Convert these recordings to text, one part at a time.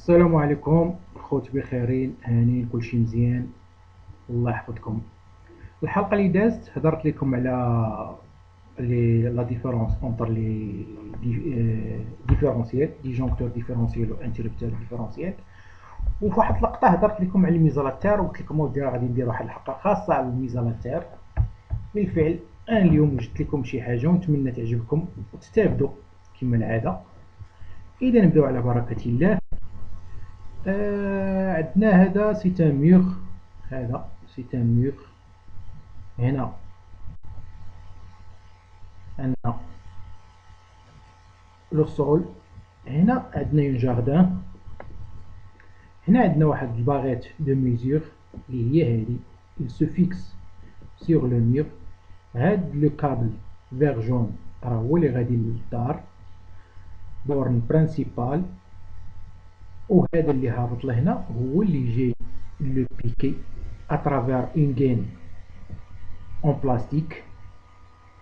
السلام عليكم خوت، بخيرين هانين كلشي مزيان. الله يحفظكم. الحلقه اللي دازت هضرت لكم على لا ديفيرونس اونتر لي ديفيرونسيال ديجونكتور ديفيرونسيال و انتربتور ديفيرونسيال. وفي واحد اللقطه هضرت لكم على الميزالاتير وقلت لكم غادي ندير واحد الحلقه خاصه على الميزالاتير. بالفعل انا اليوم وجدت لكم شي حاجه ونتمنى تعجبكم وتستافدوا كما العاده. اذا نبداو على بركه الله. عندنا هذا سي ان ميغ. هذا سي ان ميغ. هنا عندنا لو سول. هنا عندنا اون جاردان. هنا عندنا واحد الباغيت دو ميزور اللي هي هذه il se fixe sur le mur. هاد لو كابل فيغ جون راه هو اللي غادي للدار بورن برينسيبال، وهذا اللي هابط لهنا هو اللي جاي لو بيكي اترافير اون غين اون بلاستيك.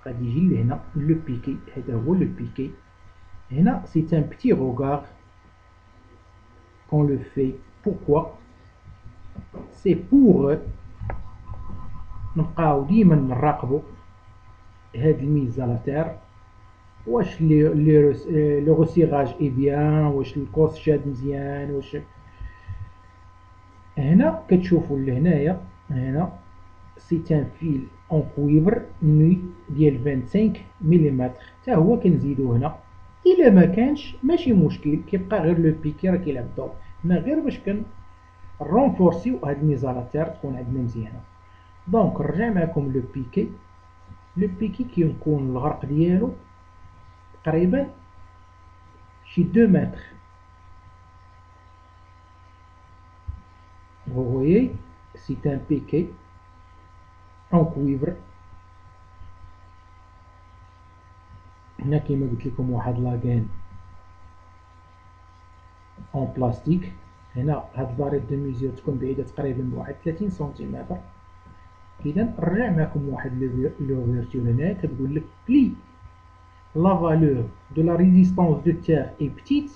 غادي يجي لهنا لو بيكي، هذا هو لو بيكي. هنا سي ان بتي روغار qu'on le fait. Pourquoi? C'est pour نبقاو ديما نراقبو هاد الميزالاتير، واش لو روسيغاج اي بيان، واش الكوس شاد مزيان، واش. هنا كتشوفوا لهنايا هنا سي ان فيل اون كويفر نوي ديال 25 ملم، حتى هو كنزيدو هنا. الا ما كانش ماشي مشكل، كيبقى غير لو بيكي راه كيلعب الدور. هنا غير باش كنرونفورسيو هاد الميزالاتير تكون عندنا مزيانه. دونك نرجع معكم لو بيكي. لو بيكي كيكون الغرق ديالو تقريبا شي 2 متر. vous voyez c'est un piqué en cuivre. هنا كيما قلت لكم واحد لاكان اون بلاستيك. هنا هاد الباريت دو ميزور تكون بعيده تقريبا بواحد 30 سنتيمتر. اذا نرجع معكم واحد لوفيرتور هنا كتقول لك بلي la valeur de la résistance de terre est petite,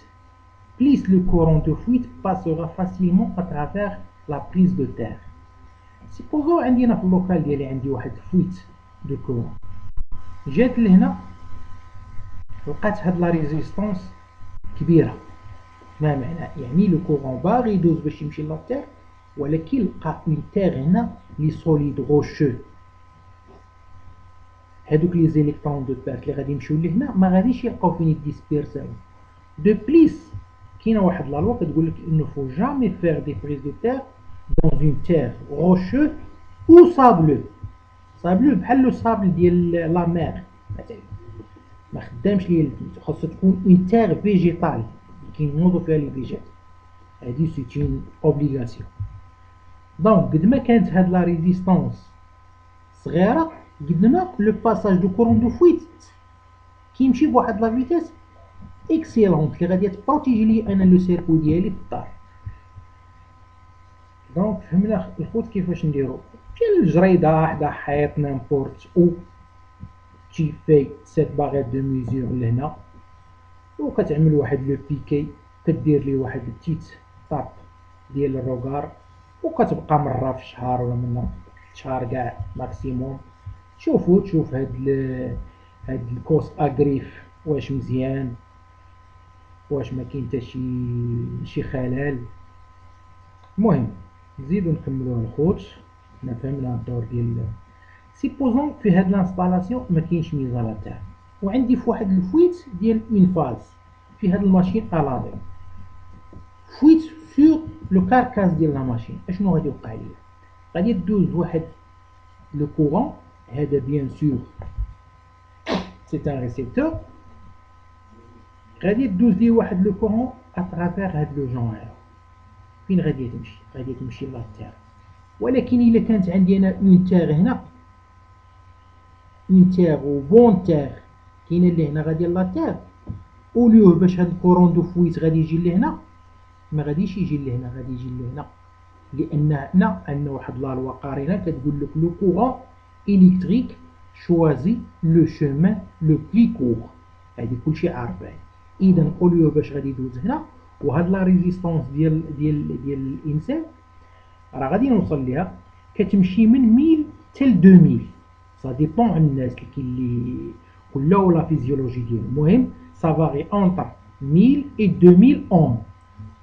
plus le courant de fuite passera facilement à travers la prise de terre. سيبوزو عندنا في اللوكال ديالي عندي واحد فويت دو كورون، جات لهنا لقات هاد لا ريزيستونس كبيره. ما معنى؟ يعني لو كورون باغي يدوز باش يمشي للتير، ولكن لقى اون تير هنا لي سوليد غوشو. هادوك لي زيليكترون دو بيرت اللي غادي يمشيو لهنا ما غاديش يلقاو فين يديسبيرساو. دو بليس كاينه واحد لا لوا كتقول لك انه فو جامي فير دي بريز دو تير دون اون تير غوشو او سابلو. سابلو بحال لو سابل ديال لا مير مثلا، ما خدامش ليا الفيت. خاصها تكون اون تير فيجيتال اللي كينوضوا فيها لي فيجيت. هادي سي اون اوبليغاسيون. دونك قد ما كانت هاد لا ريزيستونس صغيره، قد ما لو باساج دو كورون دو فويت كيمشي بواحد لا فيتاس اكسيلونت اللي غادي تبروتيجي لي انا لو سيركو ديالي في الدار. دونك فهمنا الخوت كيفاش نديرو. كاين الجريده حدا حيط نامبورت او تي في سيت باغيت دو ميزور لهنا، وكتعمل واحد لو بيكي، كدير ليه واحد التيت طاب ديال الروغار، وكتبقى مره في الشهر ولا من شهر كاع ماكسيموم. شوفوا تشوف هاد الكوس اغريف واش مزيان، واش ما كاين حتى شي خلل. المهم نزيدو نكملو الخوت. حنا فهمنا الدور ديال سيبوزون في هاد لانستالاسيون ما كاينش ميزالاتير، وعندي في واحد الفويت ديال اون فاز في هاد الماشين الادي، فويت سور لو كاركاس ديال لا ماشين. اشنو غادي يوقع ليا؟ غادي دوز واحد لو كورون. هذا بيان سور سي ان ريسيبتور. غادي دوز لي واحد لو كورون اترافير هاد لو جون هذا. فين غادي تمشي؟ غادي تمشي للتير. ولكن الا كانت عندي انا اون تير هنا، اون تير و بون تير كاينه اللي هنا غادي للتير، اوليو باش هاد الكورون دو فويت غادي يجي لهنا، ما غاديش يجي لهنا، غادي يجي لهنا. لان هنا عندنا واحد لا لوا قارنه كتقول لك لو كورون الكتريك شوازي لو شومان لو بلي كور. هادي كلشي عارفاه. اذا اوليو باش غادي يدوز هنا، وهاد لا ريزيستونس ديال الانسان راه غادي نوصل ليها كتمشي من 1000 حتى ل 2000. سا ديبون على الناس اللي كاين اللي كل ولا فيزيولوجي ديالو. المهم سا فاغي اونتر 1000 و 2000 اوم.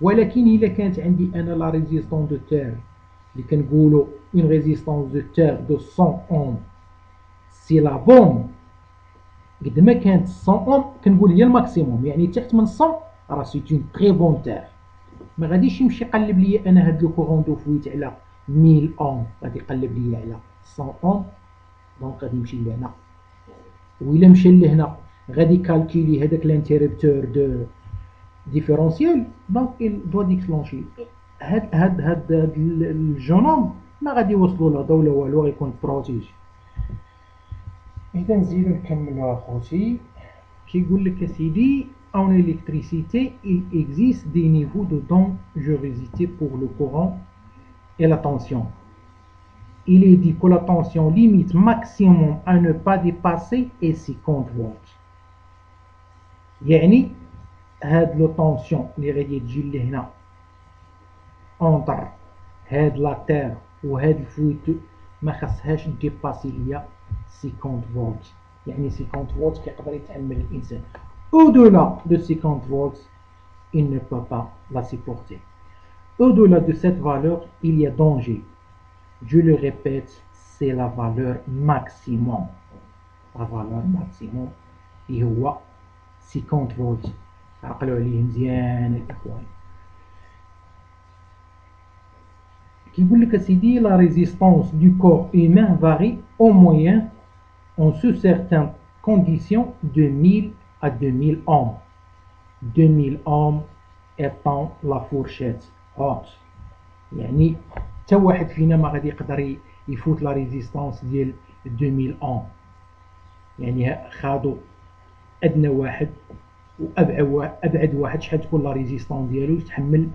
ولكن الا كانت عندي انا لا ريزيستونس دو تير اللي كنقولوا اون ريزيستونس دو تير دو 100 اوم، سي لا بون قد ما كانت 100 اوم كنقول هي الماكسيموم، يعني تحت من 100 راه سي اون تري بون تير. ما غاديش يمشي يقلب لي انا هاد لو كورون دو فويت على 1000 اوم، غادي يقلب لي على 100 اوم، دونك غادي يمشي لهنا. وإلا مشى لهنا غادي كالكيلي هذاك الانتيربتور دو ديفيرونسيال، دونك il doit déclencher. هاد الجونوم ما غادي يوصلوا له ضوء ولا والو، غيكون بروتيجي. إذا نزيدو نكملو أخوتي. كيقول لك أسيدي en électricité il existe des niveaux de dangerosité pour le courant et la tension. Il est dit que la tension limite maximum à ne pas dépasser est 50 volts. يعني هاد لو طونسيون اللي غادي تجي لهنا اونتر هاد لا تير وهاد الفويت ما خاصهاش ديباسي ليا 50 فولت. يعني 50 فولت كيقدر يتحمل الانسان. au-delà de 50 volts il ne peut pas la supporter. Au-delà de cette valeur il y a danger. Je le répète, c'est la valeur maximum. La valeur maximum اللي هو 50 فولت. عقلوا عليه مزيان الاخوان. كيقول لك اسيدي la résistance du corps humain varie au moyen en sous certaines conditions de 1000 à 2000 ohms. 2000 ohms étant la fourchette haute. يعني حتى واحد فينا ما غادي يقدر يفوت لا ريزيستونس ديال 2000 اوم. يعني خاضوا ادنى واحد وابعد واحد شحال تكون لا ريزيستونس ديالو يتحمل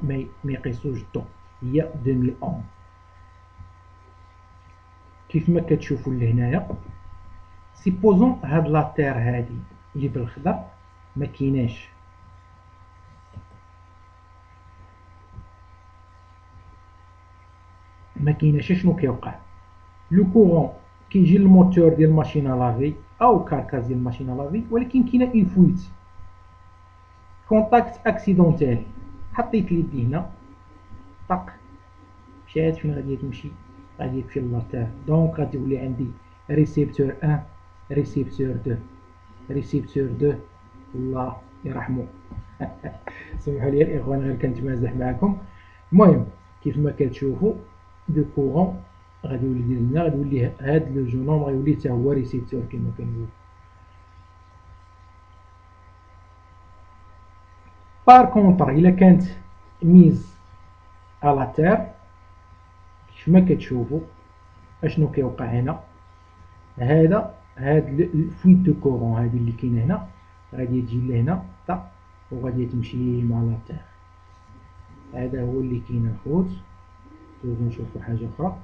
ما يقيسوش الضوء، هي 2000 اوم. كيف ما كتشوفوا لهنايا سيبوزون هاد لا تير هادي اللي بالخضر ما كايناش، شنو كيوقع؟ لو كورون كيجي للموتور ديال الماشينه لافي او كاركاز ديال الماشينه لافي، ولكن كاينه اون فويت كونتاكت اكسيدونتيل. حطيت يدي هنا طق مشات فين غادي تمشي؟ غادي تمشي للاتير. دونك غادي يولي عندي ريسيبتور 1 ريسيبتور 2 ريسيبتور 2. الله يرحمو سمحوا لي الاخوان غير كنتمازح معكم. المهم كيف ما كتشوفوا دو كورون غادي يولي لنا، غادي يولي هاد لو جونوم غيولي حتى هو ريسيبتور كما كنقول. بار كونطر الا كانت ميز على تير كيف ما كتشوفوا اشنو كيوقع هنا؟ هاد الفويت دو كورون هادي اللي كاينه هنا غادي تجي لهنا طق وغادي تمشي مع لا تير. هذا هو اللي كاين الخوت. دوزو نشوفو حاجه اخرى.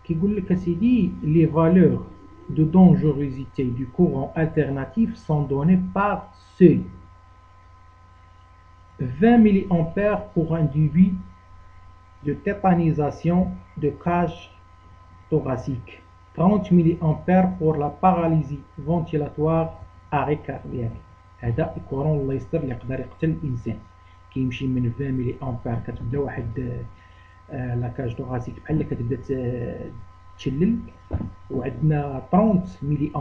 كيقول لك اسيدي لي فالور de dangerosité du courant alternatif sont données par seuil. 20 mA pour un débit de tétanisation de cage thoracique, 30 mA pour la paralysie ventilatoire arrêt cardiaque. هذا الكورون الله يستر اللي يقدر يقتل الانسان. كيمشي من 20 ملي كتبدا واحد لاكاج توغاسيك بحال كتبدا تشلل، وعندنا 30 ملي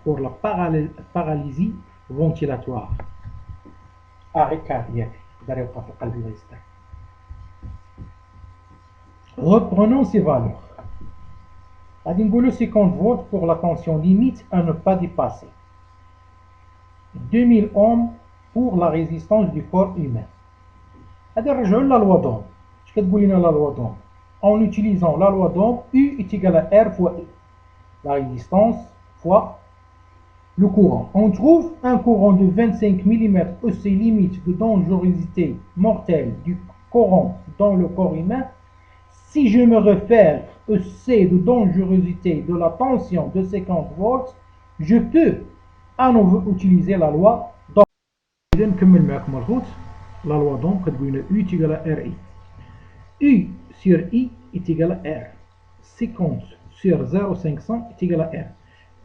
بور لا باغاليزي فونتيلاتوار اري كاردياك يقدر يوقف القلب الله يستر. Reprenons ces valeurs. غادي نقولوا 50 فولت pour la tension limite à ne pas dépasser. 2000 ohms pour la résistance du corps humain. غادي نرجعوا لا لوا دوم. اش كتقول لنا لا لوا دوم؟ en utilisant la loi d'Ohm, U est égal à R fois I. La résistance fois le courant. On trouve un courant de 25 mm et ses limites de dangerosité mortelle du courant dans le corps humain. Si je me réfère au C de dangerosité de la tension de 50 volts, je peux à nouveau utiliser la loi d'Ohm. إذا نكمل معكم الخوت. la loi d'Ohm كتقول U est égal à RI. U sur I est égal à R. 50 sur 0,500 est égal à R.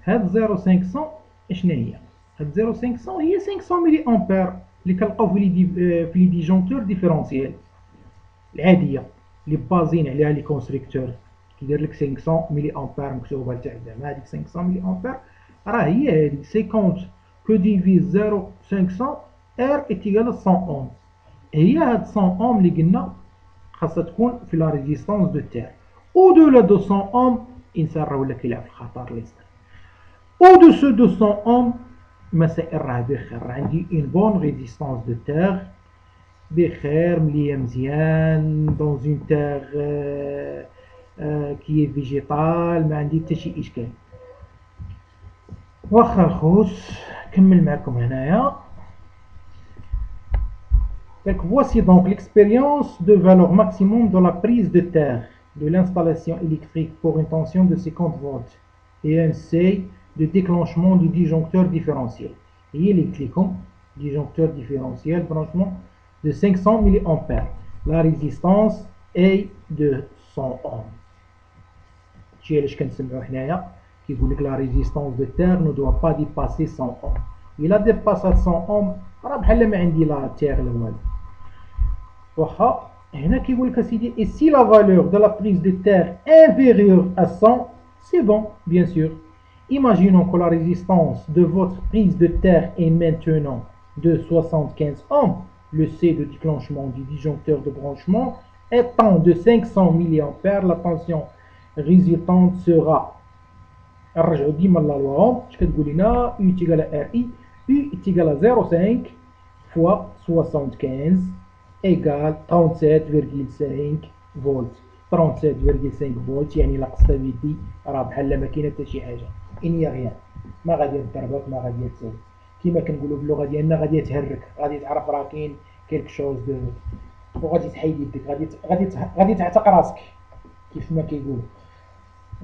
هاد 0,500 اشنا هي؟ هاد 0,500 هي 500 ملي أمبير اللي كنلقاو في لي ديجونكتور ديفيرونسيال العادية اللي بازين عليها لي كونستركتور كيدير لك 500 ملي أمبير مكتوبة لتحت زعما هاديك 500 ملي أمبير راه هي هادي 50 كو ديفيز 0,500 R est égal à 100 أوم. هي هاد 100 أوم اللي قلنا خاصها تكون في لا ريزيستانس دو تير. au-delà de 100 أوم الإنسان راه ولا كيلعب في الخطر اللي صغير. au-dessus de 100 أوم مسائل راه بخير، راه عندي اون بون ريزيستانس دو تير بخير مليا مزيان دون اون تير كي فيجيتال ما عندي حتى شي اشكال. واخا الخوت كمل معكم هنايا. Donc voici donc l'expérience de valeur maximum de la prise de terre de l'installation électrique pour une tension de 50 volts et un seuil de déclenchement du disjoncteur différentiel. Et les cliquons, disjoncteur différentiel, branchement de 500 mA. La résistance est de 100 ohms. شي علاش كنسمعو حنايا كيقول لك la résistance de terre ne doit pas dépasser 100 ohms. Il a dépassé 100 ohms راه بحال ما عندي لا تير لا والو. واخا هنا كيقول لك اسيدي et si la valeur de la prise de terre inférieure à 100 c'est bon bien sûr. Imaginons que la résistance de votre prise de terre est maintenant de 75 ohms. Le C de déclenchement du disjoncteur de branchement étant de 500 mA, la tension résultante sera نرجعو ديما لا لوا اوم اش كتقول لنا U est égal à RI. U est égal à 0,5 fois 75 égale 37,5 فولت. 37,5 فولت يعني لا قصتا بيدي راه بحال ما كاينه حتى شي حاجه اني غيان ما غادي تضربك ما غادي تسوي كيما كنقولوا باللغه ديالنا غادي تهرك غادي تعرف راه كاين كيلك شوز دو وغادي تحيد يدك غادي تعتق راسك كيف ما كيقولوا.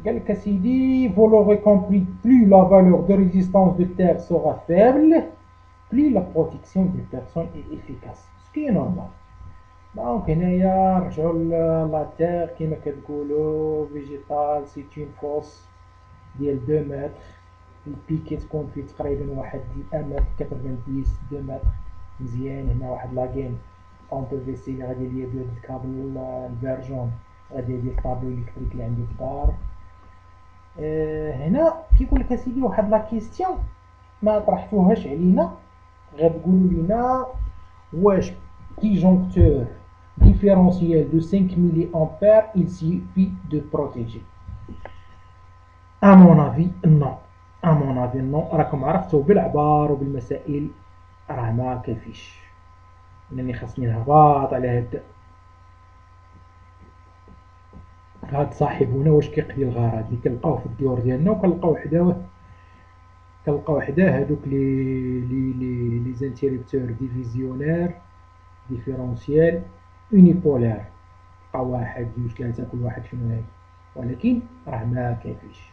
قال لك سيدي vous l'aurez compris plus la valeur de résistance de terre sera faible plus la protection des personnes est efficace ce qui est normal. دونك هنايا نرجعو لا تير كيما كتقولو فيجيتال سي اون فوس ديال 2 متر البي كتكون فيه تقريبا واحد 1 متر 90 2 متر مزيان. هنا واحد لاكين اون بو في سي اللي غادي ليا ديال الكابل الفيرجون غادي ديال الطابلو الكتريك اللي عندي في الدار. هنا كيقول لك اسيدي واحد لا كيستيون ما طرحتوهاش علينا غتقولوا لينا واش disjoncteur différentiel de 5 mA il suffit de protéger. À mon avis non. À mon avis non. راكم عرفتوا بالعبار وبالمسائل راه ما كافيش انني خاصني نهبط على هاد صاحبونا واش كيقضي الغرض اللي كنلقاوه في الديور ديالنا وكنلقاو حداه هادوك لي زانتيريبتور ديفيزيونير ديفيرونسيال اونيبولار بقى واحد جوج ثلاثة كل واحد شنو هادي ولكن راه ما كافيش.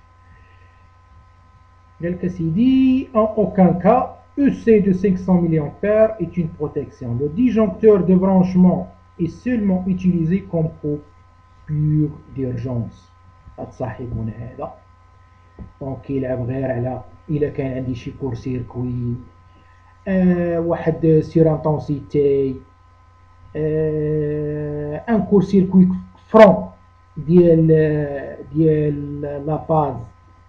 قالك سيدي en aucun cas EC de 500 mA est une protection. Le disjoncteur de branchement est seulement utilisé comme coupure d'urgence. هاد صاحبنا هذا دونك كيلعب غير على الا كان عندي شي كور سيركوي واحد سير انتونسيتي ان كور سيركوي فرون ديال لا فاز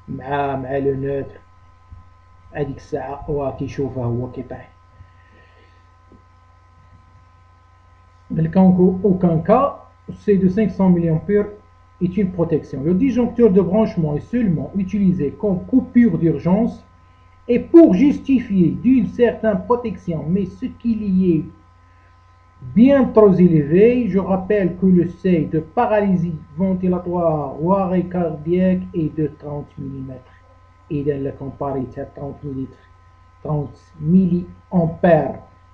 مع لو نوتر هذيك الساعه هو كيشوفه هو كيطيح. aucun cas C de 500 mA est une protection. Le disjoncteur de branchement est seulement utilisé comme coupure d'urgence et pour justifier d'une certaine protection, mais ce qu'il y est bien trop élevé. Je rappelle que le seuil de paralysie ventilatoire ou arrêt cardiaque est de 30 mm. Et dans le comparatif 30 mA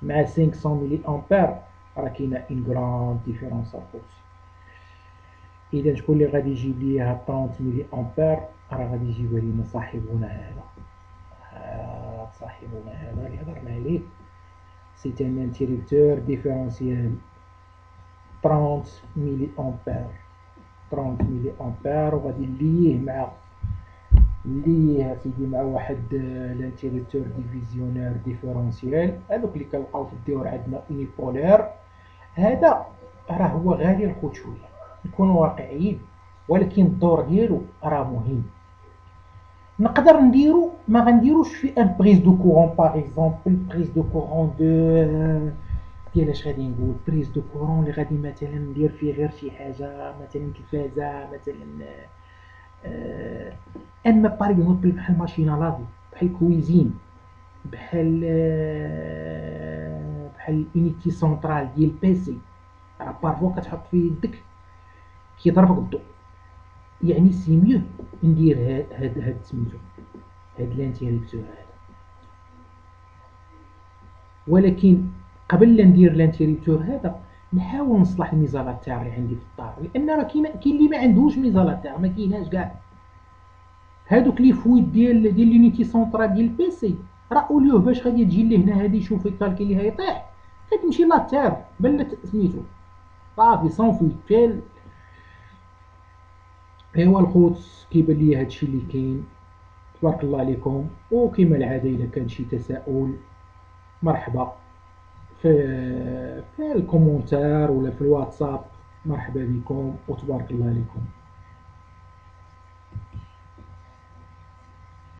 مع 500 mA راه كاينه une grande différence أخوتي. إذا شكون اللي غادي يجيب لي 30 mA راه غادي يجيبها لينا صاحبنا هذا اللي هضرنا عليه C'est un interrupteur différentiel 30 ملي أمبير 30 ملي أمبير، وغادي نليه سيدي مع واحد الانترربتور ديفيزيونير ديفيرونسيال. هذوك اللي كنلقاو في الديور عندنا اونيبولير. هذا راه هو غالي الخوت شويه، نكونوا واقعيين، ولكن الدور ديالو راه مهم. نقدر نديرو، ما غنديروش في ان بريز دو كورون باغ اكزومبل، بريز دو كورون ديال اش غادي نقول، بريز دو كورون اللي غادي مثلا ندير فيه غير شي حاجه مثلا تلفازه مثلا. آه، اما باغ اكزومبل بحال ماشينه لافي، بحال كويزين، بحال انيتي سونترال ديال بيسي، راه بارفو كتحط فيه يدك كيضربك الضوء. يعني سي ميو ندير هاد سميتو هاد الانتيريبتور هذا. ولكن قبل لا ندير الانتيريبتور هذا نحاول نصلح الميزالاتير اللي عندي في الدار، لان راه كاين اللي ما عندوش ميزالاتير، ما كايناش كاع. هادوك لي فويت ديال لونيتي سونطرال ديال البيسي، راه اوليوه باش غادي تجي لهنا هادي يشوف الكالكي اللي هيطيح، كتمشي لاتير بلا سميتو صافي سون فويت فيل. ايوا الخوت كيبان لي هادشي اللي كاين. تبارك الله عليكم، وكما العاده الا كان شي تساؤل مرحبا في الكومونتير ولا في الواتساب، مرحبا بكم وتبارك الله عليكم.